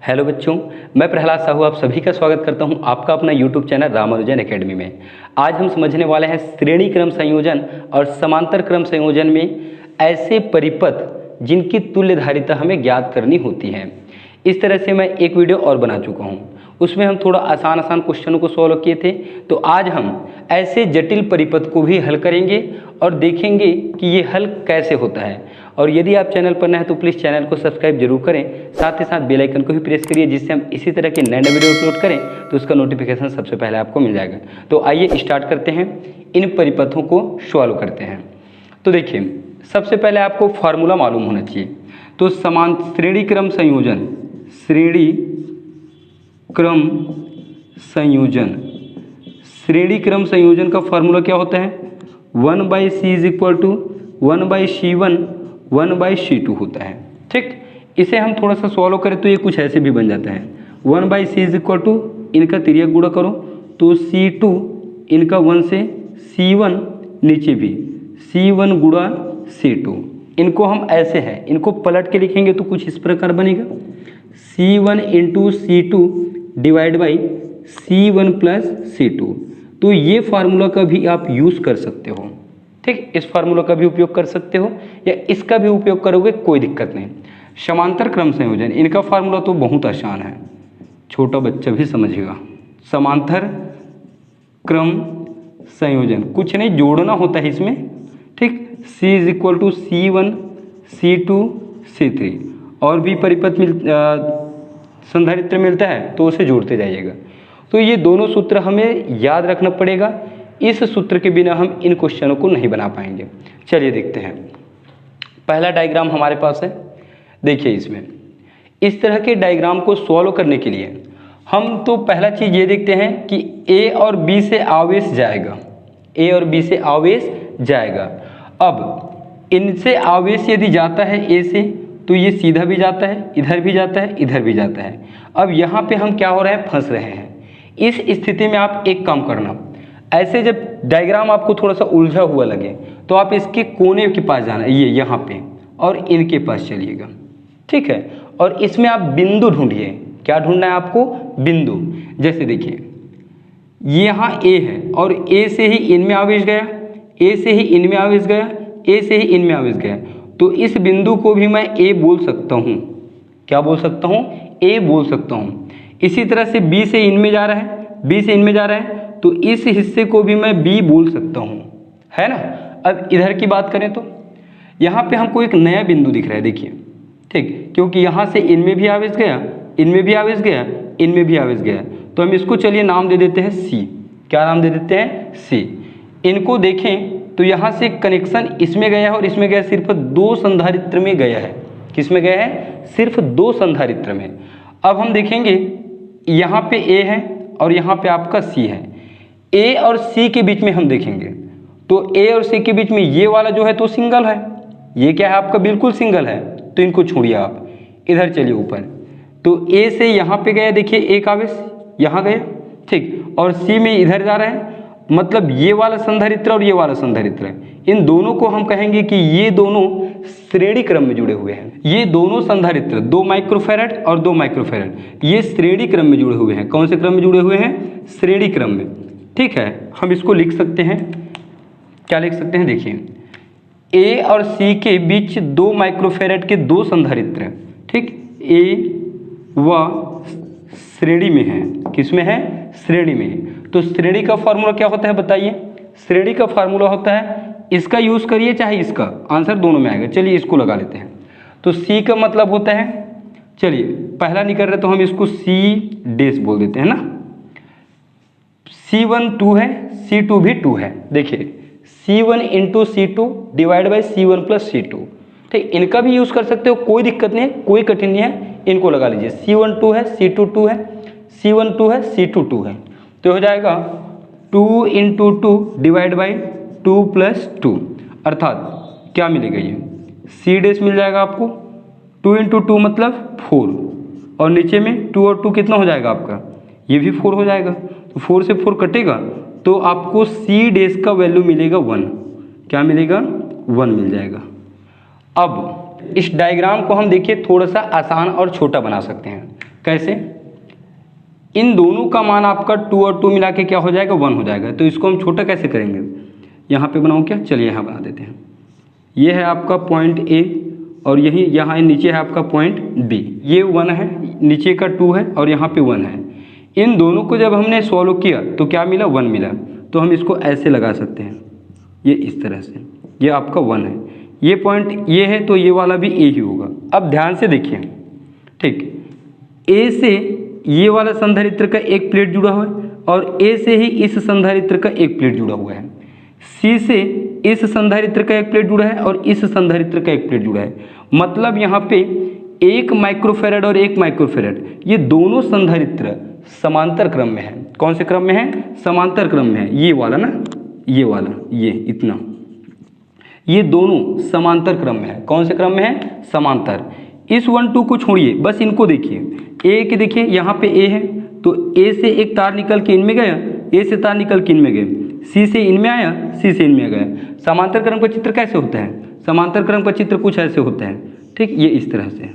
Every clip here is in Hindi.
हेलो बच्चों, मैं प्रहलाद साहू आप सभी का स्वागत करता हूं आपका अपना यूट्यूब चैनल रामानुजन एकेडमी में। आज हम समझने वाले हैं श्रेणी क्रम संयोजन और समांतर क्रम संयोजन में ऐसे परिपथ जिनकी तुल्यधारिता हमें ज्ञात करनी होती है। इस तरह से मैं एक वीडियो और बना चुका हूं, उसमें हम थोड़ा आसान क्वेश्चनों को सॉल्व किए थे। तो आज हम ऐसे जटिल परिपथ को भी हल करेंगे और देखेंगे कि ये हल कैसे होता है। और यदि आप चैनल पर नए हैं तो प्लीज़ चैनल को सब्सक्राइब जरूर करें, साथ ही साथ बेल आइकन को भी प्रेस करिए, जिससे हम इसी तरह के नए वीडियो अपलोड करें तो उसका नोटिफिकेशन सबसे पहले आपको मिल जाएगा। तो आइए स्टार्ट करते हैं, इन परिपथों को सॉल्व करते हैं। तो देखिए, सबसे पहले आपको फार्मूला मालूम होना चाहिए। तो समान श्रेणी क्रम संयोजन, श्रेणी क्रम संयोजन का फार्मूला क्या होता है? 1/c is equal to 1/c1 1/c2 होता है। ठीक, इसे हम थोड़ा सा सॉल्व करें तो ये कुछ ऐसे भी बन जाता है। 1/c इज इक्वल टू, इनका तिर्यक गुणा करो तो c2, इनका 1 से c1, नीचे भी c1 गुणा c2। इनको हम ऐसे हैं, इनको पलट के लिखेंगे तो कुछ इस प्रकार बनेगा, c1 into c2 divide by c1 plus c2। तो ये फार्मूला का भी आप यूज़ कर सकते हो। ठीक, इस फार्मूला का भी उपयोग कर सकते हो या इसका भी उपयोग करोगे, कोई दिक्कत नहीं। समांतर क्रम संयोजन, इनका फार्मूला तो बहुत आसान है, छोटा बच्चा भी समझेगा। समांतर क्रम संयोजन कुछ नहीं, जोड़ना होता है इसमें। ठीक, c is equal to c1 c2 c3, और भी परिपथ संधारित्र मिलता है तो उसे जोड़ते जाइएगा। तो ये दोनों सूत्र हमें याद रखना पड़ेगा, इस सूत्र के बिना हम इन क्वेश्चनों को नहीं बना पाएंगे। चलिए देखते हैं, पहला डायग्राम हमारे पास है। देखिए, इसमें इस तरह के डायग्राम को सॉल्व करने के लिए हम तो पहला चीज़ ये देखते हैं कि a और b से आवेश जाएगा, a और b से आवेश जाएगा। अब इनसे आवेश यदि जाता है a से, तो ये सीधा भी जाता है, इधर भी जाता है, इधर भी जाता है। अब यहाँ पे हम क्या हो रहे हैं, फंस रहे हैं। इस स्थिति में आप एक काम करना, ऐसे जब डायग्राम आपको थोड़ा सा उलझा हुआ लगे तो आप इसके कोने के पास जाना, ये यहाँ पे, और इनके पास चलिएगा। ठीक है, और इसमें आप बिंदु ढूंढिए। क्या ढूंढना है आपको? बिंदु। जैसे देखिए, यहाँ A है और A से ही इनमें आवेश गया, A से ही इनमें आवेश गया, A से ही इनमें आवेश गया। तो इस बिंदु को भी मैं A बोल सकता हूँ। क्या बोल सकता हूँ? A बोल सकता हूँ। इसी तरह से B से इनमें जा रहा है, B से इनमें जा रहा है, तो इस हिस्से को भी मैं B बोल सकता हूँ, है ना। अब इधर की बात करें तो यहाँ पे हमको एक नया बिंदु दिख रहा है, देखिए। ठीक, क्योंकि यहाँ से इनमें भी आवेश गया, इनमें भी आवेश गया, इनमें भी आवेश गया, तो हम इसको चलिए नाम दे देते हैं C। क्या नाम दे देते हैं? C। इनको देखें तो यहाँ से कनेक्शन इसमें गया है और इसमें गया, सिर्फ 2 संधारित्र में गया है। किस में गया है? सिर्फ 2 संधारित्र में। अब हम देखेंगे, यहाँ पे A है और यहाँ पे आपका C है। A और C के बीच में हम देखेंगे तो A और C के बीच में ये वाला जो है तो सिंगल है, ये क्या है आपका? बिल्कुल सिंगल है। तो इनको छोड़िए, आप इधर चलिए ऊपर। तो A से यहाँ पे गया, देखिए एक आवेश यहाँ गया, ठीक, और C में इधर जा रहा है, मतलब ये वाला संधारित्र और ये वाला संधारित्र है। इन दोनों को हम कहेंगे कि ये दोनों श्रेणी क्रम में जुड़े हुए हैं। ये दोनों संधारित्र 2 माइक्रोफैरड और 2 माइक्रोफैरड, ये श्रेणी क्रम में जुड़े हुए हैं। कौन से क्रम में जुड़े हुए हैं? श्रेणी क्रम में। ठीक है, हम इसको लिख सकते हैं। क्या लिख सकते हैं? देखिए, A और C के बीच 2 माइक्रोफैरड के 2 संधारित्र हैं। ठीक, A व श्रेणी में है। किस में है? श्रेणी में है। तो श्रेणी का फार्मूला क्या होता है बताइए? श्रेणी का फार्मूला होता है, इसका यूज करिए चाहे इसका, आंसर दोनों में आएगा। चलिए इसको लगा लेते हैं। तो C का मतलब होता है, चलिए पहला नहीं कर रहे तो हम इसको C डैश बोल देते हैं ना। C1 2 है, C2 भी 2 है। देखिए, C1 into C2 divide by C1 plus C2। ठीक, इनका भी यूज कर सकते हो, कोई दिक्कत नहीं है, कोई कठिन नहीं है। इनको लगा लीजिए, C1 2 है, C2 2 है, C1 2 है, C2 2 है, तो हो जाएगा 2 इंटू 2 डिवाइड बाई 2 प्लस 2, अर्थात क्या मिलेगा? ये C डैश मिल जाएगा आपको। 2 इंटू 2 मतलब 4, और नीचे में 2 और 2 कितना हो जाएगा आपका? ये भी 4 हो जाएगा। तो 4 से 4 कटेगा तो आपको C डैश का वैल्यू मिलेगा 1। क्या मिलेगा? 1 मिल जाएगा। अब इस डायग्राम को हम देखिए थोड़ा सा आसान और छोटा बना सकते हैं। कैसे? इन दोनों का मान आपका 2 और 2 मिला के क्या हो जाएगा? 1 हो जाएगा। तो इसको हम छोटा कैसे करेंगे? यहाँ पे बनाऊँ क्या? चलिए यहाँ बना देते हैं। ये है आपका पॉइंट ए और यही यहाँ नीचे है आपका पॉइंट बी। ये 1 है, नीचे का 2 है और यहाँ पे 1 है। इन दोनों को जब हमने सॉल्व किया तो क्या मिला? 1 मिला। तो हम इसको ऐसे लगा सकते हैं, ये इस तरह से। ये आपका 1 है, ये पॉइंट ये है, तो ये वाला भी ए ही होगा। अब ध्यान से देखिए, ठीक, ए से ये वाला संधारित्र का एक प्लेट जुड़ा हुआ है और ए से ही इस संधारित्र का एक प्लेट जुड़ा हुआ है। सी से इस संधारित्र का एक प्लेट जुड़ा है और इस संधारित्र का एक प्लेट जुड़ा है। मतलब यहाँ पे 1 माइक्रोफेरेड और 1 माइक्रोफेरेड, ये दोनों संधारित्र समांतर क्रम में है। कौन से क्रम में है? समांतर क्रम में है। ये वाला ना, ये वाला, ये इतना, ये दोनों समांतर क्रम में है। कौन से क्रम में है? समांतर। इस 1 2 को छोड़िए, बस इनको देखिए। ए के देखिए, यहाँ पे ए है तो ए से एक तार निकल के इनमें गया, ए से तार निकल के इनमें गए, सी से इनमें आया, सी से इनमें गया। समांतर क्रम का चित्र कैसे होता है? समांतर क्रम का चित्र कुछ ऐसे होता है, ठीक, ये इस तरह से,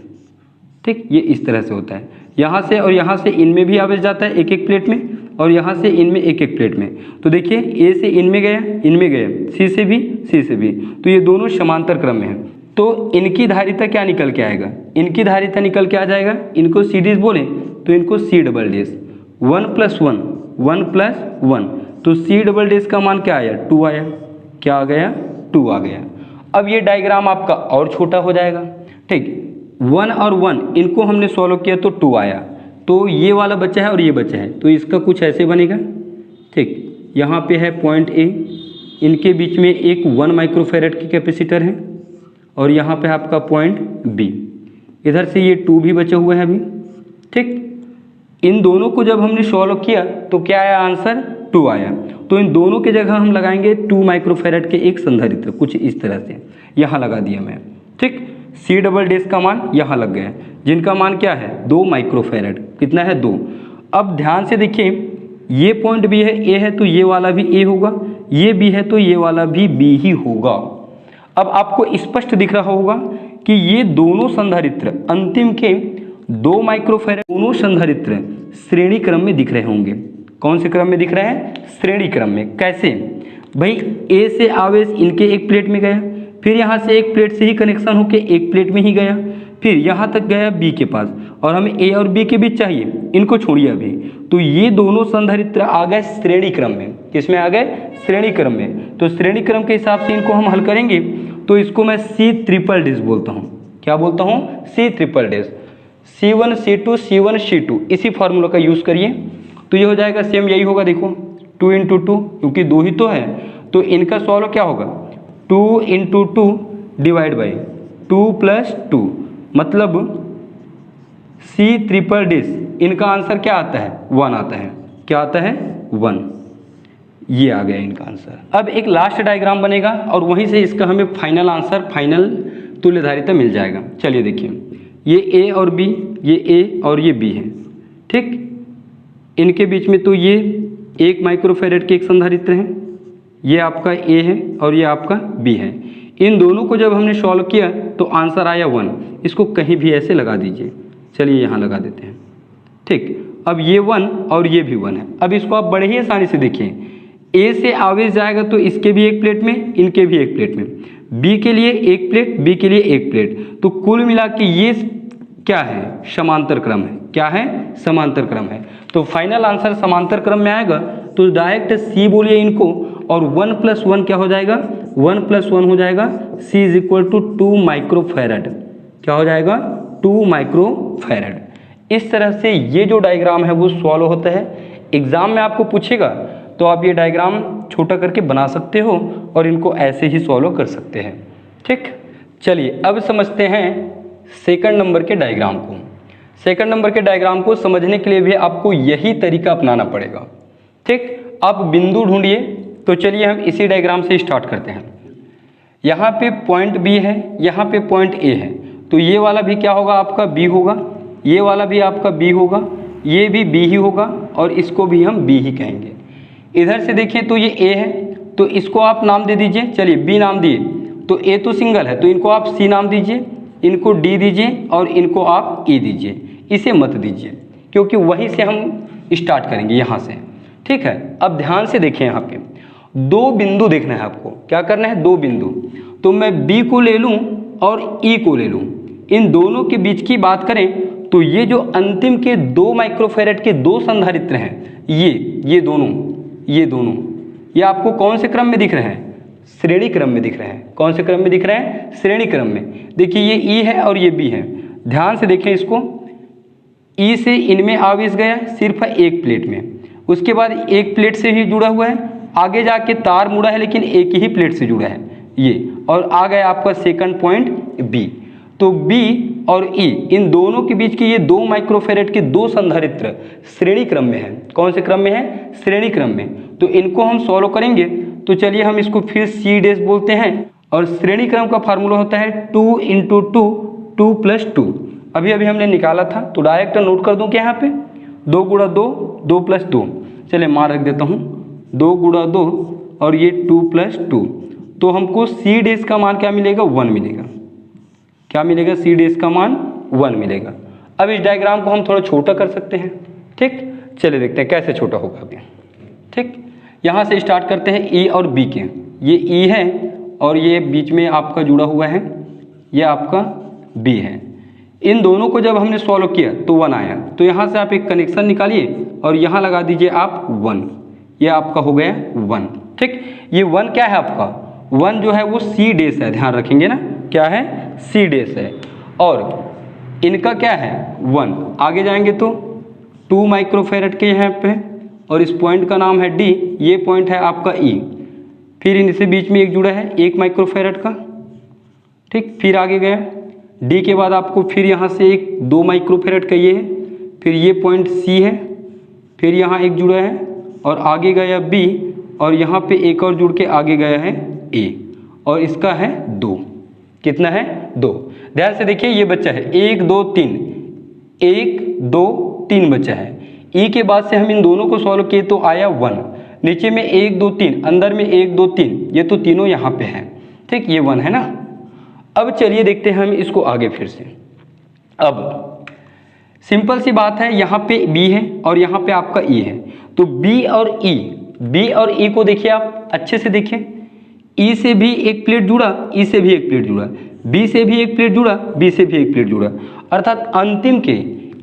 ठीक, ये इस तरह से होता है। यहाँ से और यहाँ से इनमें भी आवेश जाता है एक एक प्लेट में, और यहाँ से इनमें एक एक प्लेट में। तो देखिए ए से इनमें गया, इनमें गया, सी से भी, सी से भी, तो ये दोनों समांतर क्रम में हैं। तो इनकी धारिता क्या निकल के आएगा? इनकी धारिता निकल के आ जाएगा, इनको सी डीज बोले तो इनको सी डबल डैश, 1 + 1, 1 + 1, तो सी डबल डैश का मान क्या आया? 2 आया। क्या आ गया? 2 आ गया। अब ये डायग्राम आपका और छोटा हो जाएगा, ठीक, 1 और 1 इनको हमने सॉल्व किया तो 2 आया, तो ये वाला बचा है और ये बचा है, तो इसका कुछ ऐसे बनेगा, ठीक। यहाँ पे है पॉइंट ए, इनके बीच में एक 1 माइक्रोफेरेड की कैपेसिटर है और यहाँ पे आपका पॉइंट बी, इधर से ये 2 भी बचे हुए हैं अभी, ठीक। इन दोनों को जब हमने सॉल्व किया तो क्या आया आंसर? 2 आया। तो इन दोनों की जगह हम लगाएंगे 2 माइक्रोफेरेड के एक संधारित्र, कुछ इस तरह से यहाँ लगा दिया मैं, ठीक। सी डबल डैश का मान यहाँ लग गया, जिनका मान क्या है? 2 माइक्रोफेरेड। कितना है? 2। अब ध्यान से देखिए, ये पॉइंट भी है, ए है तो ये वाला भी ए होगा, ये बी है तो ये वाला भी बी ही होगा। अब आपको स्पष्ट दिख रहा होगा कि ये दोनों संधारित्र अंतिम के 2 माइक्रोफेरेड दोनों संधारित्र श्रेणी क्रम में दिख रहे होंगे। कौन से क्रम में दिख रहे हैं? श्रेणी क्रम में। कैसे भाई? ए से आवेश इनके एक प्लेट में गया, फिर यहाँ से एक प्लेट से ही कनेक्शन होके एक प्लेट में ही गया, फिर यहाँ तक गया बी के पास, और हमें ए और बी के बीच चाहिए, इनको छोड़िए अभी। तो ये दोनों संधारित्र आ गए श्रेणी क्रम में। किसमें आ गए? श्रेणी क्रम में। तो श्रेणी क्रम के हिसाब से इनको हम हल करेंगे, तो इसको मैं सी ट्रिपल डैश बोलता हूँ। क्या बोलता हूँ? C triple dash. C1 C2 C1 C2, इसी फार्मूला का यूज़ करिए तो ये हो जाएगा सेम, यही होगा। देखो 2 × 2, क्योंकि 2 ही तो है, तो इनका सॉल्व क्या होगा? 2 × 2 / 2 + 2, मतलब सी ट्रिपल डैश, इनका आंसर क्या आता है? 1 आता है। क्या आता है? 1। ये आ गया इनका आंसर। अब एक लास्ट डायग्राम बनेगा और वहीं से इसका हमें फाइनल आंसर, फाइनल तुल्य धारिता मिल जाएगा। चलिए देखिए, ये ए और बी, ये ए और ये बी है, ठीक। इनके बीच में तो ये 1 माइक्रोफेरेड के एक संधारित्र हैं, ये आपका ए है और ये आपका बी है। इन दोनों को जब हमने सॉल्व किया तो आंसर आया 1। इसको कहीं भी ऐसे लगा दीजिए। चलिए यहाँ लगा देते हैं, ठीक। अब ये 1 और ये भी 1 है। अब इसको आप बड़े ही आसानी से देखिए, ए से आवेश जाएगा तो इसके भी एक प्लेट में, इनके भी एक प्लेट में, बी के लिए एक प्लेट, बी के लिए एक प्लेट, तो कुल मिला के ये क्या है? समांतर क्रम है। क्या है? समांतर क्रम है। तो फाइनल आंसर समांतर क्रम में आएगा, तो डायरेक्ट सी बोलिए इनको, और 1 + 1 क्या हो जाएगा? 1 + 1 हो जाएगा, C = 2 माइक्रोफेरेड। क्या हो जाएगा? 2 माइक्रोफेरेड। इस तरह से ये जो डायग्राम है वो सॉल्व होता है। एग्जाम में आपको पूछेगा तो आप ये डायग्राम छोटा करके बना सकते हो और इनको ऐसे ही सॉल्व कर सकते हैं, ठीक। चलिए अब समझते हैं सेकंड नंबर के डायग्राम को। सेकंड नंबर के डायग्राम को समझने के लिए भी आपको यही तरीका अपनाना पड़ेगा, ठीक। आप बिंदु ढूंढिए, तो चलिए हम इसी डायग्राम से स्टार्ट करते हैं। यहाँ पे पॉइंट बी है, यहाँ पे पॉइंट ए है, तो ये वाला भी क्या होगा? आपका बी होगा, ये वाला भी आपका बी होगा, ये भी बी ही होगा, और इसको भी हम बी ही कहेंगे। इधर से देखें तो ये ए है, तो इसको आप नाम दे दीजिए। चलिए बी नाम दिए, तो ए तो सिंगल है तो इनको आप सी नाम दीजिए, इनको डी दीजिए और इनको आप ई दीजिए। इसे मत दीजिए, क्योंकि वहीं से हम स्टार्ट करेंगे यहाँ से। ठीक है, अब ध्यान से देखिए, यहाँ पे 2 बिंदु देखना है आपको। क्या करना है? 2 बिंदु। तो मैं B को ले लूँ और E को ले लूँ। इन दोनों के बीच की बात करें तो ये जो अंतिम के 2 माइक्रोफैरेड के 2 संधारित्र हैं, ये दोनों ये आपको कौन से क्रम में दिख रहे हैं? श्रेणी क्रम में दिख रहे हैं। कौन से क्रम में दिख रहे हैं? श्रेणी क्रम में। देखिए ये E है और ये B है। ध्यान से देखें इसको, E से इनमें आवेश गया सिर्फ एक प्लेट में, उसके बाद एक प्लेट से ही जुड़ा हुआ है, आगे जाके तार मुड़ा है लेकिन एक ही प्लेट से जुड़ा है ये, और आ गया आपका सेकंड पॉइंट B। तो B और E इन दोनों के बीच के ये 2 माइक्रोफैरेड के 2 संधारित्र श्रेणी क्रम में है। कौन से क्रम में है? श्रेणी क्रम में। तो इनको हम सॉल्व करेंगे, तो चलिए हम इसको फिर C डैश बोलते हैं, और श्रेणी क्रम का फार्मूला होता है 2 × 2 2 + 2। अभी हमने निकाला था, तो डायरेक्ट नोट कर दूं क्या यहाँ पे? 2 × 2 2 + 2। चलिए मान रख देता हूँ, 2 × 2 और ये 2 + 2। तो हमको C डैश का मान क्या मिलेगा? 1 मिलेगा। क्या मिलेगा? C डैश का मान 1 मिलेगा। अब इस डायग्राम को हम थोड़ा छोटा कर सकते हैं। ठीक, चलिए देखते हैं कैसे छोटा होगा अभी। ठीक, यहाँ से स्टार्ट करते हैं E और B के। ये E है और ये बीच में आपका जुड़ा हुआ है, ये आपका B है। इन दोनों को जब हमने सॉल्व किया तो 1 आया, तो यहाँ से आप एक कनेक्शन निकालिए और यहाँ लगा दीजिए आप 1। ये आपका हो गया 1। ठीक, ये 1 क्या है आपका? 1 जो है वो C डैश है, ध्यान रखेंगे ना, क्या है? C डैश है। और इनका क्या है? 1। आगे जाएंगे तो 2 माइक्रोफैरेड के यहाँ पे, और इस पॉइंट का नाम है D, ये पॉइंट है आपका E। फिर इनसे बीच में एक जुड़ा है 1 माइक्रोफैरेड का। ठीक, फिर आगे गया D के बाद आपको फिर यहाँ से एक 2 माइक्रोफैरेड का ये है, फिर ये पॉइंट C है, फिर यहाँ एक जुड़ा है और आगे गया B, और यहाँ पे एक और जुड़ के आगे गया है A, और इसका है 2। कितना है? 2। ध्यान से देखिए, ये बच्चा है 1 2 3, 1 2 3 बच्चा है। E के बाद से हम इन दोनों को सॉल्व किए तो आया 1। नीचे में 1 2 3, अंदर में 1 2 3, ये तो तीनों यहाँ पे हैं। ठीक, ये 1 है ना। अब चलिए देखते हैं हम इसको आगे फिर से। अब सिंपल सी बात है, यहाँ पे B है और यहाँ पे आपका E है, तो B और E को देखिए आप अच्छे से देखिए। E से भी एक प्लेट जुड़ा, E से भी एक प्लेट जुड़ा, B से भी एक प्लेट जुड़ा, B से भी एक प्लेट जुड़ा, अर्थात अंतिम के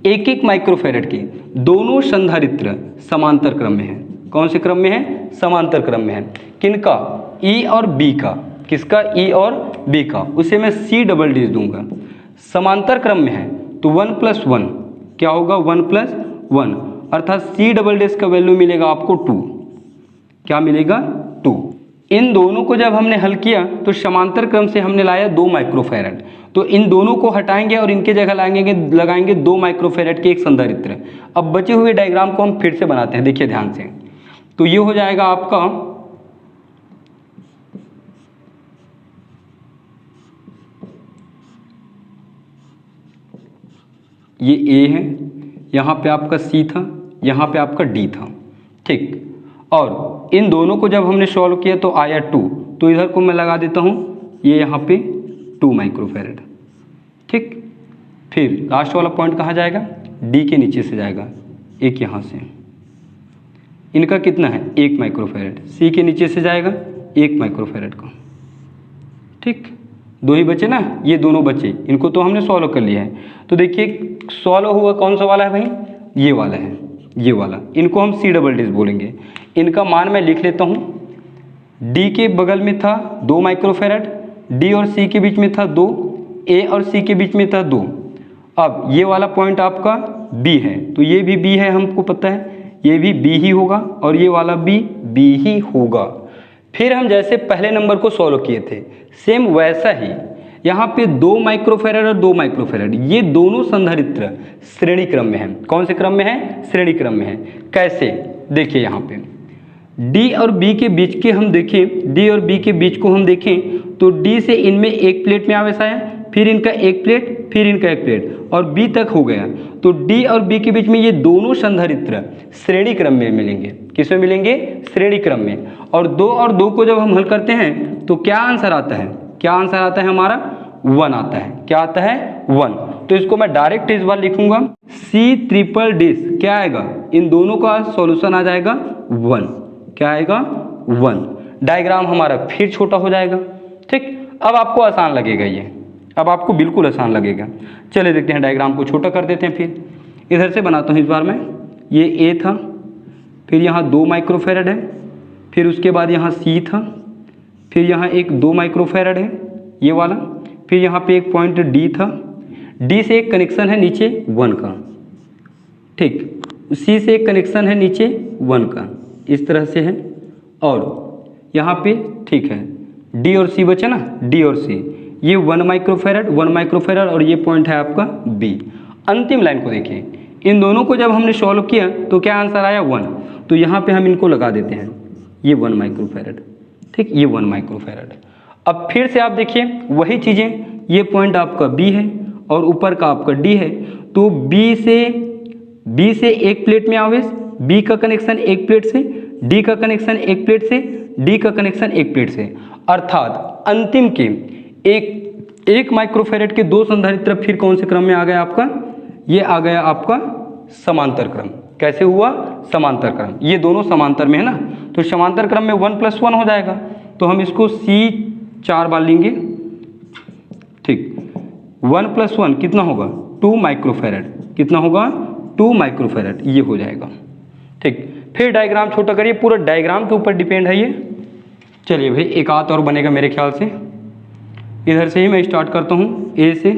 1 माइक्रोफैरेड के दोनों संधारित्र समांतर क्रम में है। कौन से क्रम में है? समांतर क्रम में है। किनका? E और B का। किसका? E और B का। उसे मैं C डबल डैश दूंगा। समांतर क्रम में है तो 1 + 1 क्या होगा? 1 + 1, अर्थात C डबल डैश का वैल्यू मिलेगा आपको 2। क्या मिलेगा? 2। इन दोनों को जब हमने हल किया तो समांतर क्रम से हमने लाया 2 माइक्रोफैरेड, तो इन दोनों को हटाएंगे और इनके जगह लगाएंगे 2 माइक्रोफैरेड के एक संधारित्र। अब बचे हुए डायग्राम को हम फिर से बनाते हैं, देखिए ध्यान से। तो ये हो जाएगा आपका ये A है, यहाँ पे आपका C था, यहाँ पे आपका D था। ठीक, और इन दोनों को जब हमने सॉल्व किया तो आया 2, तो इधर को मैं लगा देता हूँ ये यहाँ पे 2 माइक्रोफैरेड। ठीक, फिर लास्ट वाला पॉइंट कहाँ जाएगा? D के नीचे से जाएगा, एक यहाँ से। इनका कितना है? 1 माइक्रोफैरेड। C के नीचे से जाएगा 1 माइक्रोफैरेड का। ठीक, 2 ही बचे ना, ये दोनों बचे, इनको तो हमने सॉल्व कर लिया है। तो देखिए सॉल्व हुआ कौन सा वाला है भाई? ये वाला है, ये वाला। इनको हम C डबल डैश बोलेंगे। इनका मान मैं लिख लेता हूँ। D के बगल में था 2 माइक्रोफैरेड, D और C के बीच में था 2, A और C के बीच में था 2। अब ये वाला पॉइंट आपका B है, तो ये भी B है, हमको पता है, ये भी B ही होगा, और ये वाला भी B ही होगा। फिर हम जैसे पहले नंबर को सॉल्व किए थे, सेम वैसा ही यहाँ पे 2 माइक्रोफैरेड और 2 माइक्रोफैरेड, ये दोनों संधारित्र श्रेणी क्रम में हैं। कौन से क्रम में है? श्रेणी क्रम में है। कैसे? देखिए यहाँ पे D और B के बीच के हम देखें, D और B के बीच को हम देखें तो D से इनमें एक प्लेट में आवेश आया, फिर इनका एक प्लेट, फिर इनका एक प्लेट, और B तक हो गया। तो D और B के बीच में ये दोनों संधारित्र श्रेणी क्रम में मिलेंगे। किस में मिलेंगे? श्रेणी क्रम में। और 2 और 2 को जब हम हल करते हैं तो क्या आंसर आता है? क्या आंसर आता है हमारा? 1 आता है। क्या आता है? 1। तो इसको मैं डायरेक्ट इस बार लिखूंगा सी ट्रिपल डिस, क्या आएगा, इन दोनों का सॉल्यूशन आ जाएगा 1, क्या आएगा 1। डायग्राम हमारा फिर छोटा हो जाएगा। ठीक, अब आपको आसान लगेगा ये, अब आपको बिल्कुल आसान लगेगा। चलिए देखते हैं, डायग्राम को छोटा कर देते हैं। फिर इधर से बनाता हूँ इस बार मैं, ये ए था, फिर यहाँ 2 माइक्रोफेरेड है, फिर उसके बाद यहाँ सी था, फिर यहाँ एक 2 माइक्रोफेरेड है ये वाला, फिर यहाँ पे एक पॉइंट डी था, डी से एक कनेक्शन है नीचे 1 का, ठीक, सी से एक कनेक्शन है नीचे 1 का, इस तरह से है, और यहाँ पे ठीक है डी और सी बचे ना, डी और सी, ये 1 माइक्रोफेरेड 1 माइक्रोफेरेड और ये पॉइंट है आपका बी। अंतिम लाइन को देखिए, इन दोनों को जब हमने सॉल्व किया तो क्या आंसर आया 1, तो यहाँ पे हम इनको लगा देते हैं, ये 1 माइक्रोफेरेड, ठीक, ये 1 माइक्रोफेरेड। अब फिर से आप देखिए वही चीज़ें, ये पॉइंट आपका बी है और ऊपर का आपका डी है, तो बी से एक प्लेट में आवेश, बी का कनेक्शन एक प्लेट से, डी का कनेक्शन एक प्लेट से, डी का कनेक्शन एक प्लेट से, अर्थात अंतिम के एक माइक्रोफेरेड के 2 संधारित्र फिर कौन से क्रम में आ गया आपका, ये आ गया आपका समांतर क्रम। कैसे हुआ, समांतर क्रम, ये दोनों समांतर में है ना, तो समांतर क्रम में 1 + 1 हो जाएगा, तो हम इसको सी 4 बार लेंगे, ठीक, 1 + 1 कितना होगा 2 माइक्रोफेरेड, कितना होगा 2 माइक्रोफेरेड, ये हो जाएगा। ठीक, फिर डायग्राम छोटा करिए, पूरा डायग्राम के ऊपर डिपेंड है ये। चलिए भाई एक आध और बनेगा मेरे ख्याल से, इधर से ही मैं स्टार्ट करता हूँ, ए से,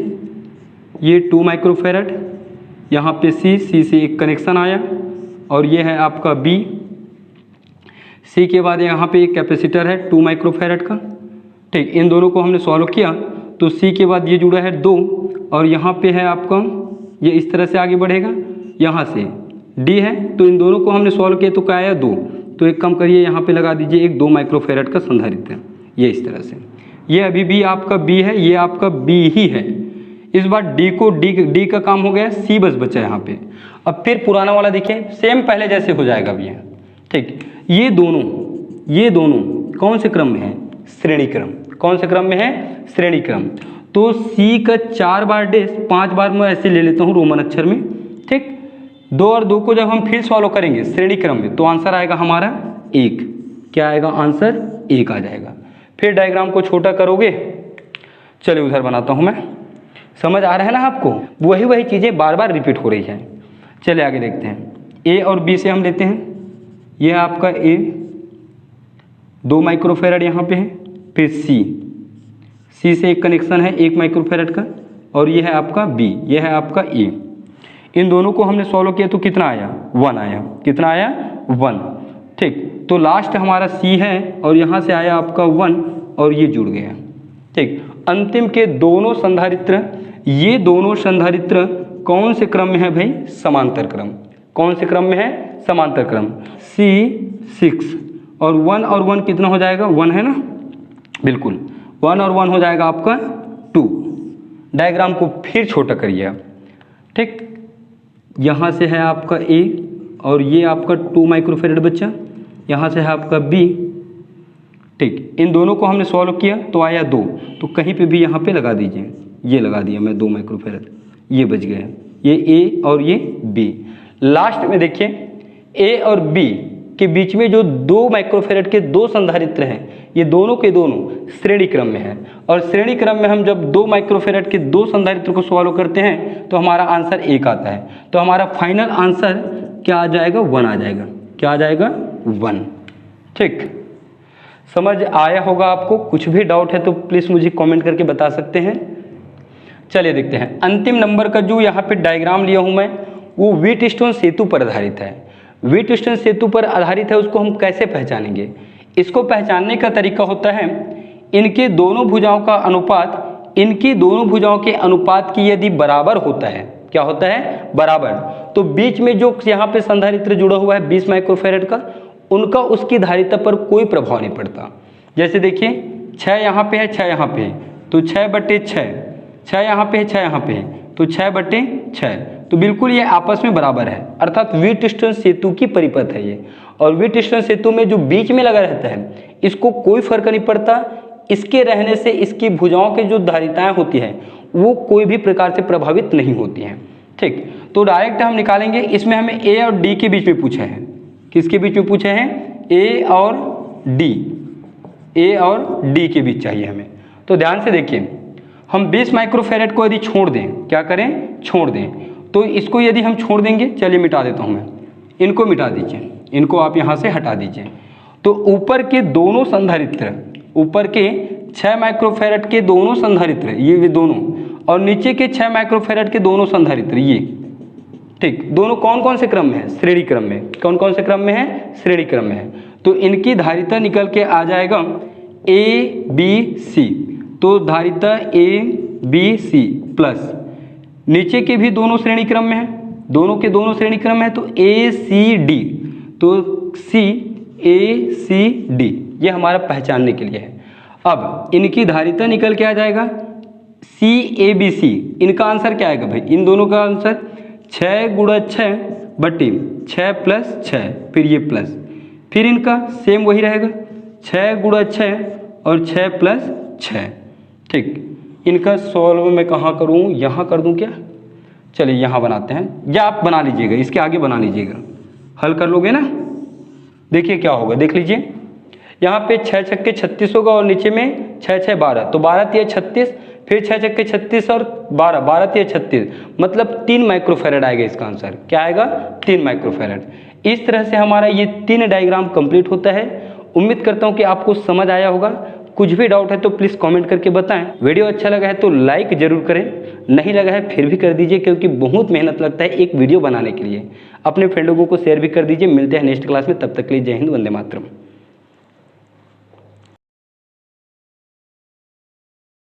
ये 2 माइक्रोफेरेड, यहाँ पे सी से एक कनेक्शन आया, और ये है आपका बी, सी के बाद यहाँ पे एक कैपेसिटर है 2 माइक्रोफेरेड का, ठीक, इन दोनों को हमने सॉल्व किया तो सी के बाद ये जुड़ा है 2, और यहाँ पे है आपका, ये इस तरह से आगे बढ़ेगा, यहाँ से डी है, तो इन दोनों को हमने सॉल्व किया तो क्या आया 2, तो एक काम करिए यहाँ पे लगा दीजिए एक 2 माइक्रोफेरेड का संधारित्र, ये इस तरह से, ये अभी भी आपका बी है, ये आपका बी ही है। इस बार डी का काम हो गया, सी बस बचा यहाँ पे। अब फिर पुराना वाला देखिए, सेम पहले जैसे हो जाएगा भी है, ठीक, ये दोनों कौन से क्रम में है, श्रेणी क्रम, कौन से क्रम में है, श्रेणी क्रम, तो सी का 4 बार डैश, 5 बार मैं ऐसे ले लेता हूँ रोमन अक्षर में, ठीक, 2 और 2 को जब हम फिर सॉल्व करेंगे श्रेणी क्रम में तो आंसर आएगा हमारा 1, क्या आएगा आंसर 1 आ जाएगा। फिर डायग्राम को छोटा करोगे, चलिए उधर बनाता हूँ मैं, समझ आ रहा है ना आपको, वही चीज़ें बार बार रिपीट हो रही हैं। चलिए आगे देखते हैं, ए और बी से हम लेते हैं, यह आपका ए 2 माइक्रोफेरेड यहाँ पे है, फिर सी से एक कनेक्शन है 1 माइक्रोफेरेड का, और यह है आपका बी, यह है आपका ए। इन दोनों को हमने सॉल्व किया तो कितना आया 1 आया, कितना आया 1, ठीक, तो लास्ट हमारा सी है और यहाँ से आया आपका 1 और ये जुड़ गया, ठीक। अंतिम के दोनों संधारित्र, ये दोनों संधारित्र कौन से क्रम में है भाई, समांतर क्रम, कौन से क्रम में है, समांतर क्रम, C6, और 1 और 1 कितना हो जाएगा 1 है ना, बिल्कुल 1 और 1 हो जाएगा आपका 2। डायग्राम को फिर छोटा करिए आप, ठीक, यहाँ से है आपका ए और ये आपका 2 माइक्रोफेरेड बच्चा, यहाँ से है आपका बी, ठीक, इन दोनों को हमने सॉल्व किया तो आया 2, तो कहीं पे भी यहाँ पे लगा दीजिए, ये लगा दिया मैं 2 माइक्रोफेरेड, ये बच गया, ये ए और ये बी। लास्ट में देखिए ए और बी के बीच में जो 2 माइक्रोफेरेड के 2 संधारित्र हैं, ये दोनों के दोनों श्रेणी क्रम में हैं, और श्रेणी क्रम में हम जब 2 माइक्रोफेरेड के 2 संधारित्र को सॉल्व करते हैं तो हमारा आंसर 1 आता है, तो हमारा फाइनल आंसर क्या आ जाएगा 1 आ जाएगा, क्या आ जाएगा 1, ठीक। समझ आया होगा आपको, कुछ भी डाउट है तो प्लीज़ मुझे कमेंट करके बता सकते हैं। चलिए देखते हैं, अंतिम नंबर का जो यहाँ पे डायग्राम लिया हूँ मैं, वो व्हीटस्टोन सेतु पर आधारित है। व्हीटस्टोन सेतु पर आधारित है, उसको हम कैसे पहचानेंगे, इसको पहचानने का तरीका होता है, इनके दोनों भुजाओं का अनुपात, इनकी दोनों भुजाओं के अनुपात की यदि बराबर होता है, क्या होता है बराबर, तो बीच में जो यहाँ पे संधारित्र जुड़ा हुआ है 20 माइक्रोफेरेड का, उनका उसकी धारिता पर कोई प्रभाव नहीं पड़ता। जैसे देखिए 6 यहाँ पे है, 6 यहाँ पे है, तो 6/6, 6 यहाँ पे है, 6 यहाँ पे है, तो 6/6, तो बिल्कुल ये आपस में बराबर है, अर्थात व्हीटस्टोन सेतु की परिपथ है ये। और व्हीटस्टोन सेतु में जो बीच में लगा रहता है, इसको कोई फर्क नहीं पड़ता इसके रहने से इसकी भुजाओं की जो धारिताएं होती है वो कोई भी प्रकार से प्रभावित नहीं होती हैं। ठीक, तो डायरेक्ट हम निकालेंगे। इसमें हमें ए और डी के बीच में पूछा है, किसके बीच में पूछे हैं, ए और डी, ए और डी के बीच चाहिए हमें। तो ध्यान से देखिए, हम 20 माइक्रोफैरेड को यदि छोड़ दें, क्या करें, छोड़ दें, तो इसको यदि हम छोड़ देंगे, चलिए मिटा देता हूँ मैं, इनको मिटा दीजिए, इनको आप यहाँ से हटा दीजिए। तो ऊपर के दोनों संधारित्र, ऊपर के 6 माइक्रोफैरेड के दोनों संधारित्र, ये दोनों, और नीचे के 6 माइक्रोफैरेड के दोनों संधारित्र, ये ठीक, दोनों कौन कौन से क्रम में है, श्रेणी क्रम में। कौन कौन से क्रम में है, श्रेणी क्रम में है। तो इनकी धारिता निकल के आ जाएगा ए बी सी। तो धारिता ए बी सी प्लस नीचे के भी दोनों श्रेणी क्रम में है, दोनों के दोनों श्रेणी क्रम में है, तो ए सी डी, तो सी ए सी डी, ये हमारा पहचानने के लिए है। अब इनकी धारिता निकल के आ जाएगा सी ए बी सी। इनका आंसर क्या आएगा भाई, इन दोनों का आंसर 6 गुणा 6 बटे 6 प्लस 6, फिर ये प्लस, फिर इनका सेम वही रहेगा 6 गुणा 6 और 6 प्लस 6। ठीक, इनका सॉल्व मैं कहाँ करूँ, यहाँ कर दूँ क्या, चलिए यहाँ बनाते हैं, या आप बना लीजिएगा, इसके आगे बना लीजिएगा, हल कर लोगे ना। देखिए क्या होगा, देख लीजिए, यहाँ पे 6 छक्के 36 होगा और नीचे में 6 6 12, तो 12 तिया 36, फिर 6 छक्के 36 और 12, 12 तिया 36, मतलब 3 माइक्रोफैरेड आएगा इसका आंसर। क्या आएगा, 3 माइक्रोफैरेड। इस तरह से हमारा ये 3 डायग्राम कंप्लीट होता है। उम्मीद करता हूँ कि आपको समझ आया होगा। कुछ भी डाउट है तो प्लीज़ कमेंट करके बताएं। वीडियो अच्छा लगा है तो लाइक जरूर करें, नहीं लगा है फिर भी कर दीजिए, क्योंकि बहुत मेहनत लगता है एक वीडियो बनाने के लिए। अपने फ्रेंड लोगों को शेयर भी कर दीजिए। मिलते हैं नेक्स्ट क्लास में, तब तक के लिए जय हिंद, वंदे मातरम।